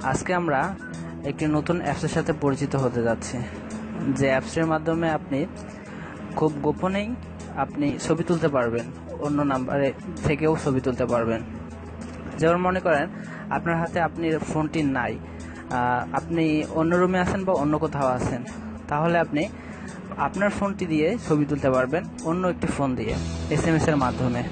আজকে আমরা একটি নতুন অ্যাপসের সাথে পরিচিত হতে যাচ্ছি, যে অ্যাপসের মাধ্যমে আপনি খুব গোপনেই আপনি ছবি তুলতে পারবেন, অন্য নাম্বারে থেকেও ছবি তুলতে পারবেন। যেমন মনে করেন আপনার হাতে আপনার ফোনটি নাই, আপনি অন্য রুমে আছেন বা অন্য কোথাও আছেন, তাহলে আপনি আপনার ফোনটি দিয়ে ছবি তুলতে পারবেন অন্য একটি ফোন দিয়ে SMS এর মাধ্যমে।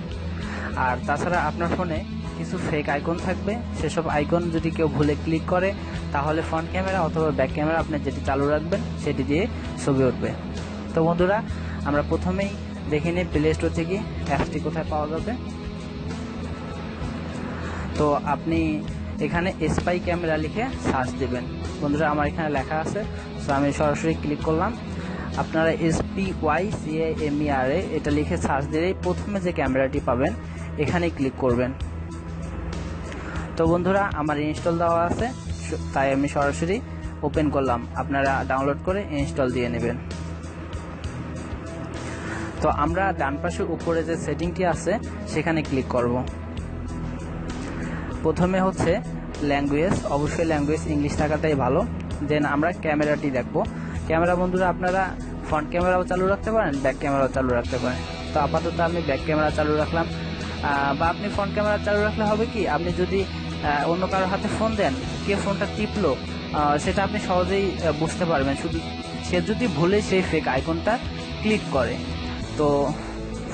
আর তাছাড়া আপনার ফোনে কিছু ফেক আইকন থাকবে, সেসব আইকন যদি কেউ ভুলে ক্লিক করে তাহলে ফ্রন্ট ক্যামেরা অথবা ব্যাক ক্যামেরা আপনি যেটি চালু রাখবেন সেটি দিয়ে ছবি উঠবে। তো বন্ধুরা, আমরা প্রথমেই দেখে নিই প্লে স্টোর থেকে অ্যাপসটি কোথায় পাওয়া যাবে। তো আপনি এখানে স্পাই ক্যামেরা লিখে সার্চ দেবেন। বন্ধুরা, আমার এখানে লেখা আছে, সো আমি সরাসরি ক্লিক করলাম। আপনারা SPYCAMERA এটা লিখে সার্চ দিলেই প্রথমে যে ক্যামেরাটি পাবেন এখানে ক্লিক করবেন। তো বন্ধুরা, আমার ইনস্টল দেওয়া আছে, তাই আমি সরাসরি ওপেন করলাম। আপনারা ডাউনলোড করে ইনস্টল দিয়ে নেবেন। তো আমরা ডান পাশে উপরে যে সেটিংটি আছে সেখানে ক্লিক করব। প্রথমে হচ্ছে ল্যাঙ্গুয়েজ, অবশ্যই ল্যাঙ্গুয়েজ ইংলিশ থাকাটাই ভালো। দেন আমরা ক্যামেরাটি দেখব। ক্যামেরা বন্ধুরা, আপনারা ফ্রন্ট ক্যামেরাও চালু রাখতে পারেন, ব্যাক ক্যামেরাও চালু রাখতে পারেন। তো আপাতত আমি ব্যাক ক্যামেরা চালু রাখলাম। বা আপনি ফ্রন্ট ক্যামেরা চালু রাখলে হবে কি, আপনি যদি অন্য কারোর হাতে ফোন দেন, কে ফোনটা টিপলো সেটা আপনি সহজেই বুঝতে পারবেন, শুধু সে যদি ভুলে সেই ফেক আইকনটা ক্লিক করে। তো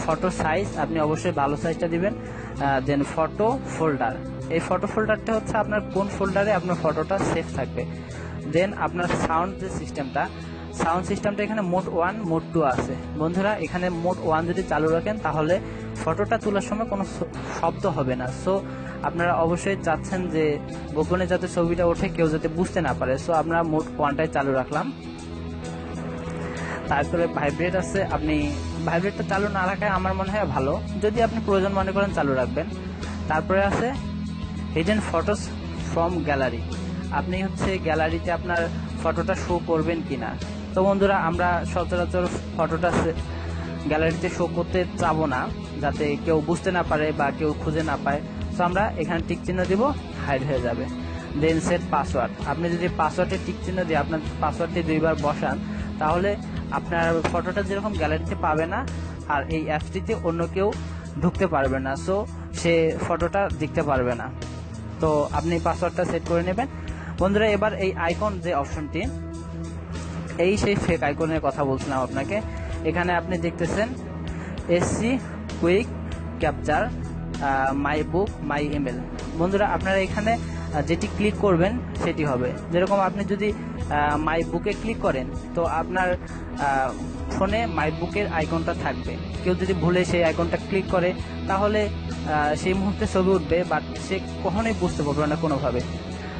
ফটো সাইজ আপনি অবশ্যই ভালো সাইজটা দিবেন। দেন ফটো ফোল্ডার, এই ফটো ফোল্ডারটা হচ্ছে আপনার কোন ফোল্ডারে আপনার ফটোটা সেভ থাকবে। দেন আপনার সাউন্ড যে সাউন্ড সিস্টেমটা এখানে মোড 1 মোড 2 আছে। বন্ধুরা, এখানে মোড 1 যদি চালু রাখেন তাহলে ফটোটা তোলার সময় কোনো শব্দ হবে না। সো আপনারা অবশ্যই চাচ্ছেন যে গোপনে যাতে ছবিটা ওঠে, কেউ যাতে বুঝতে না পারে। সো আমরা মোড 1টাই চালু রাখলাম। তারপরে ভাইব্রেট আছে, আপনি ভাইব্রেটটা চালু না রাখায় আমার মনে হয় ভালো, যদি আপনি প্রয়োজন মনে করেন চালু রাখবেন। তারপরে আছে হিডেন ফটোস ফ্রম গ্যালারি, আপনি হচ্ছে গ্যালারিতে আপনার ফটোটা শো করবেন কিনা। তো বন্ধুরা, আমরা সচরাচর ফটোটা গ্যালারিতে শো করতে চাবো না, যাতে কেউ বুঝতে না পারে বা কেউ খুঁজে না পায়। তো আমরা এখানে টিক চিহ্ন দিব, হাইড হয়ে যাবে। দেন সেট পাসওয়ার্ড, আপনি যদি পাসওয়ার্ডে টিক চিহ্ন দিয়ে আপনার পাসওয়ার্ডটি 2বার বসান তাহলে আপনার ফটোটা যেরকম গ্যালারিতে পাবে না, আর এই অ্যাপসটিতে অন্য কেউ ঢুকতে পারবে না, সো সে ফটোটা দেখতে পারবে না। তো আপনি পাসওয়ার্ডটা সেট করে নেবেন। বন্ধুরা, এবার এই আইকন যে অপশনটি, এই সেই ফেক আইকনের কথা বলছিলাম আপনাকে। এখানে আপনি দেখতেছেন SC কুইক ক্যাপচার মাই বুক মাই ইমেল। বন্ধুরা, আপনারা এখানে যেটি ক্লিক করবেন সেটি হবে। যেরকম আপনি যদি মাই বুকে ক্লিক করেন তো আপনার ফোনে মাই বুকের আইকনটা থাকবে। কেউ যদি ভুলে সেই আইকনটা ক্লিক করে তাহলে সেই মুহূর্তে ছবি উঠবে, বাট সে কখনোই বুঝতে পারবে না কোনোভাবে।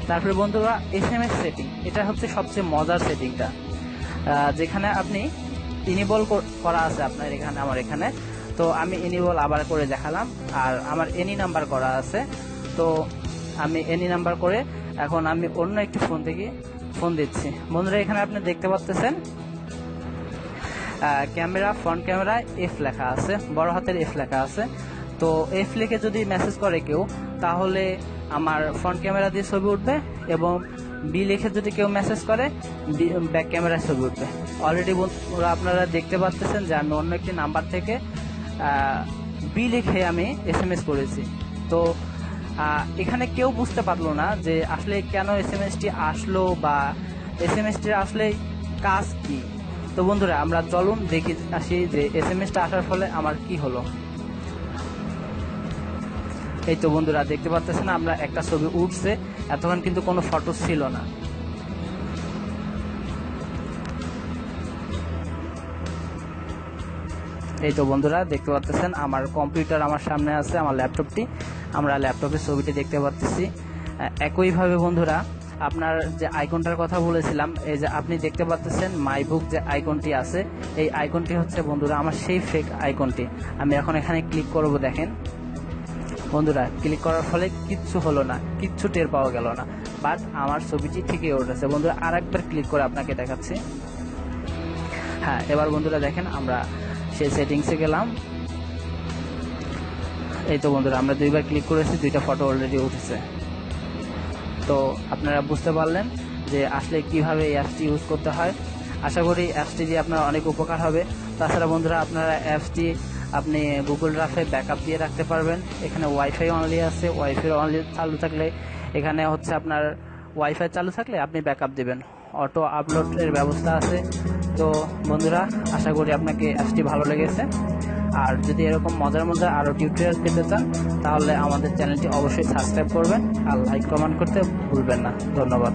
তারপরে বন্ধুরা, SMS সেটিং, এটা হচ্ছে সবচেয়ে মজার সেটিংটা, যেখানে আপনি ইনেবল করা আছে আপনার এখানে, আমার এখানে। তো আমি ইনেবল আবার করে দেখালাম। আর আমার এনি নাম্বার করা আছে, তো আমি এনি নাম্বার করে এখন আমি অন্য একটি ফোন থেকে ফোন দিচ্ছি। বন্ধুরা, এখানে আপনি দেখতে পাচ্ছেন ক্যামেরা, ফ্রন্ট ক্যামেরা F লেখা আছে, বড় হাতের F লেখা আছে। তো F লিখে যদি মেসেজ করে কেউ তাহলে আমার ফ্রন্ট ক্যামেরা দিয়ে ছবি উঠবে, এবং B লিখে যদি কেউ মেসেজ করে ব্যাক ক্যামেরায় ছবি উঠবে। অলরেডি বন্ধুরা, আপনারা দেখতে পাচ্ছেন যে আমি অন্য একটি নাম্বার থেকে B লিখে আমি SMS করেছি। তো এখানে কেউ বুঝতে পারলো না যে আসলে কেন SMS-টি আসলো বা SMS-টির আসলে কাজ কি। তো বন্ধুরা, আমরা চলুন দেখে আসি যে SMS-টা আসার ফলে আমার কি হলো। এই তো বন্ধুরা, দেখতে পাচ্ছেন আমরা একটা ছবি উঠছে, এতক্ষণ কিন্তু কোনো ফটো ছিল না। এই তো বন্ধুরা, দেখতে পাচ্ছেন আমার কম্পিউটার আমার সামনে আছে, আমার ল্যাপটপটি, আমরা ল্যাপটপের ছবিটি দেখতে পাচ্ছি। একইভাবে বন্ধুরা, আপনার যে আইকনটার কথা বলেছিলাম, এই যে আপনি দেখতে পাচ্ছেন মাই বুক যে আইকনটি আছে, এই আইকনটি হচ্ছে বন্ধুরা আমার সেই ফেক আইকনটি। আমি এখন এখানে ক্লিক করব। দেখেন বন্ধুরা, ক্লিক করার ফলে কিচ্ছু হলো না, কিচ্ছু টের পাওয়া গেল না, বাট আমার ছবিটি ঠিকই উঠেছে। বন্ধুরা, আরেকবার ক্লিক করে আপনাকে দেখাচ্ছি। হ্যাঁ, এবার বন্ধুরা দেখেন, আমরা সেই সেটিংসে গেলাম। এই তো বন্ধুরা, আমরা 2বার ক্লিক করেছি, 2টা ফটো অলরেডি উঠেছে। তো আপনারা বুঝতে পারলেন যে আসলে কিভাবে এই অ্যাপসটি ইউজ করতে হয়। আশা করি অ্যাপসটি দিয়ে আপনার অনেক উপকার হবে। তাছাড়া বন্ধুরা, আপনারা অ্যাপসটি আপনি গুগল ড্রাইভে ব্যাকআপ দিয়ে রাখতে পারবেন। এখানে ওয়াইফাই অনলি আছে, ওয়াইফাই অনলি চালু থাকলে এখানে হচ্ছে আপনার ওয়াইফাই চালু থাকলে আপনি ব্যাকআপ দিবেন, অটো আপলোডের ব্যবস্থা আছে। তো বন্ধুরা, আশা করি আপনাকে অ্যাপসটি ভালো লেগেছে। আর যদি এরকম মজার মজার আরও টিউটোরিয়াল পেতে চান তাহলে আমাদের চ্যানেলটি অবশ্যই সাবস্ক্রাইব করবেন আর লাইক কমেন্ট করতে ভুলবেন না। ধন্যবাদ।